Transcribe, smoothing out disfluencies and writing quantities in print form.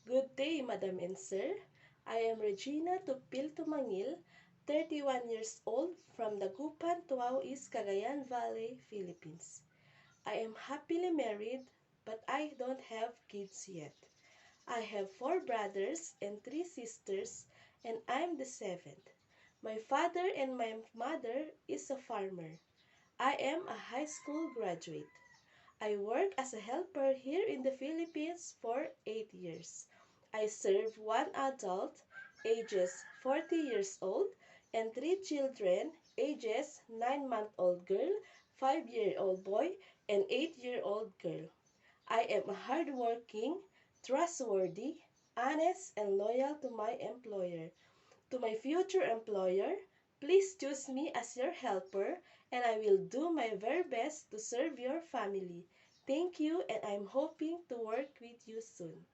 Good day, Madam and Sir. I am Regina Tupil Tumangil, 31 years old, from Dagupan, Tuao East, Cagayan Valley, Philippines. I am happily married, but I don't have kids yet. I have 4 brothers and 3 sisters, and I'm the seventh. My father and my mother is a farmer. I am a high school graduate. I work as a helper here in the Philippines for 8 years. I serve one adult, ages 40 years old, and 3 children, ages 9-month-old girl, 5-year-old boy, and 8-year-old girl. I am hardworking, trustworthy, honest, and loyal to my employer. To my future employer, please choose me as your helper, and I will do my very best to serve your family. Thank you, and I'm hoping to work with you soon.